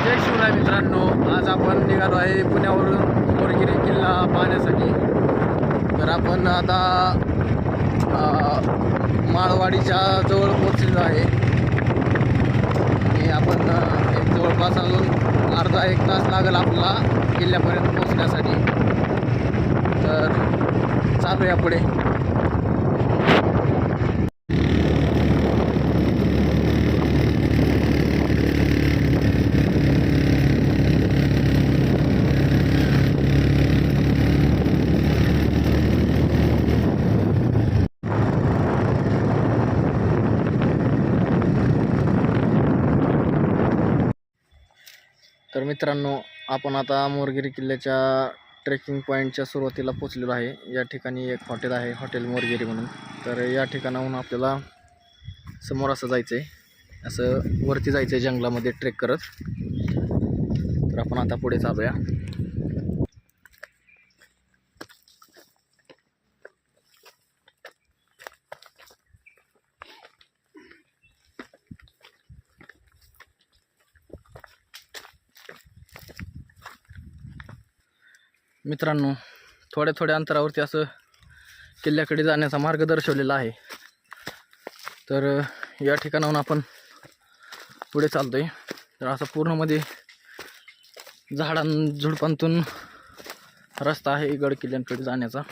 जय शिवराय मित्रांनो, आज आपण निघालो आहे पुण्यावरून मोरगिरी किल्ला पाहण्यासाठी. तर आपण आता माळवाडीच्या जवळ पोहोचलेलो आहे आणि आपण एक जवळपास अजून अर्धा एक तास लागेल आपल्याला किल्ल्यापर्यंत पोहोचण्यासाठी. तर चालूया पुढे. तर मित्रांनो, आपण आता मोरगिरी किल्ल्याच्या ट्रेकिंग पॉईंटच्या सुरुवातीला पोचलेलो आहे. या ठिकाणी एक हॉटेल आहे, हॉटेल मोरगिरी म्हणून. तर या ठिकाणाहून आपल्याला समोर असं जायचं आहे, असं वरती जायचं आहे जंगलामध्ये ट्रेक करत. तर आपण आता पुढे चालूया. मित्रांनो, थोड्या थोड्या अंतरावरती असं किल्ल्याकडे जाण्याचा मार्ग दर्शवलेला आहे. तर या ठिकाणाहून आपण पुढे चालतोय. तर असा पूर्णमध्ये झाडांझुडपांतून रस्ता आहे गड किल्ल्यांकडे जाण्याचा.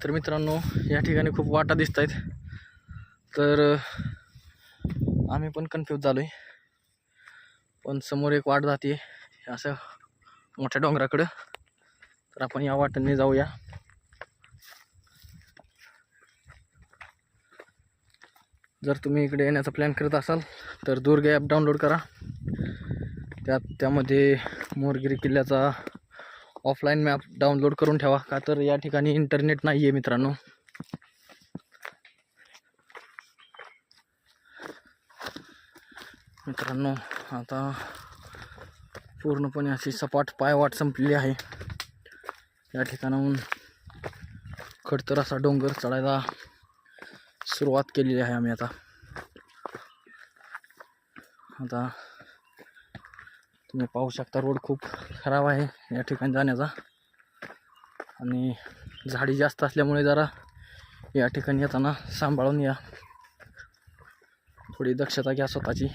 तर मित्रांनो, या ठिकाणी खूप वाटा दिसत आहेत. तर आम्ही पण कन्फ्यूज झालो आहे. पण समोर एक वाट जाते असं मोठ्या डोंगराकडं. तर आपण या वाटेने जाऊया. जर तुम्ही इकडे येण्याचा प्लॅन करत असाल तर दुर्ग ॲप डाउनलोड करा. त्यामध्ये मोरगिरी किल्ल्याचा ऑफलाईन मॅप डाउनलोड करून ठेवा, का तर या ठिकाणी इंटरनेट नाही आहे मित्रांनो. मित्रांनो, आता पूर्णपणे अशी सपाट पायवाट संपलेली आहे. या ठिकाणाहून खडतर असा डोंगर चढायला सुरुवात केलेली आहे आम्ही. आता तुम्ही पाहू शकता, रोड खूप खराब आहे या ठिकाणी जाण्याचा. आणि झाडी जास्त असल्यामुळे जरा या ठिकाणी येताना सांभाळून या, थोडी दक्षता घ्या स्वतःची.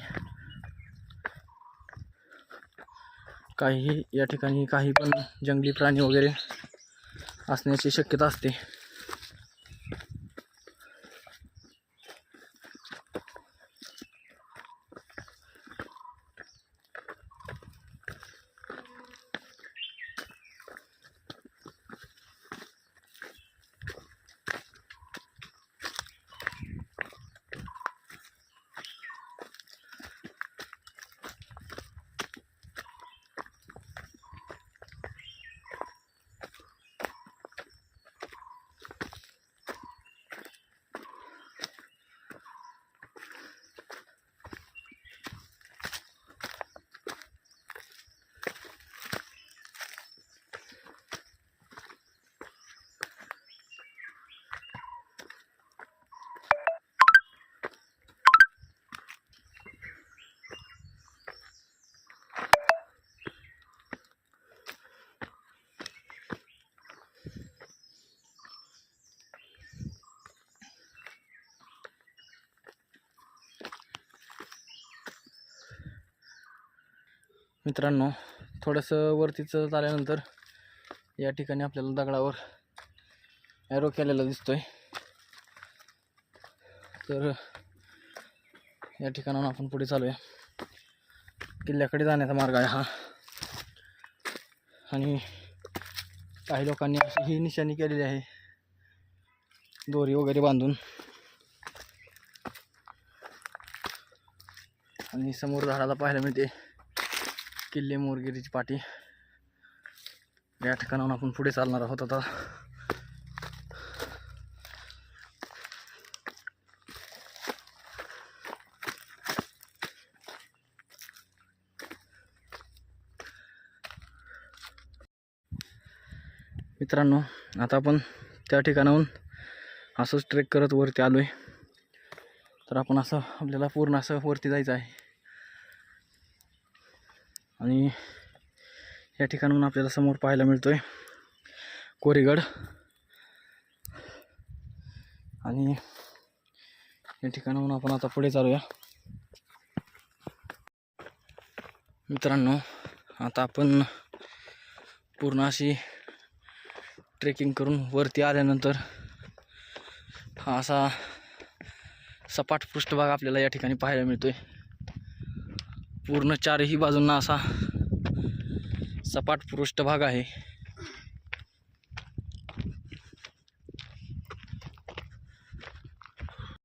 या ठिकाणी काही पण जंगली प्राणी वगैरे असण्याची शक्यता असते. मित्रांनो, थोडंसं वरती चढत आल्यानंतर या ठिकाणी आपल्याला दगडावर ॲरो केलेला दिसतोय. तर या ठिकाणाहून आपण पुढे चालूया. किल्ल्याकडे जाण्याचा मार्ग आहे हा. आणि काही लोकांनी अशी ही निशाणी केलेली आहे, दोरी वगैरे बांधून. आणि समोर झाडाला पाहायला मिळते किल्ले मोरगिरीची पाटी. या ठिकाणाहून आपण पुढे चालणार आहोत आता. मित्रांनो, आता आपण त्या ठिकाणाहून असंच ट्रेक करत वरती आलो आहे. तर आपण असं आपल्याला पूर्ण असं वरती जायचं आहे आणि या ठिकाणाहून आपल्याला समोर पाहायला मिळतोय कोरीगड. आणि या ठिकाणाहून आपण आता पुढे चालूया. मित्रांनो, आता आपण पूर्ण अशी ट्रेकिंग करून वरती आल्यानंतर हा असा सपाट पृष्ठभाग आपल्याला या ठिकाणी पाहायला मिळतोय. पूर्ण चारही बाजूंना असा सपाट पृष्ठभाग आहे.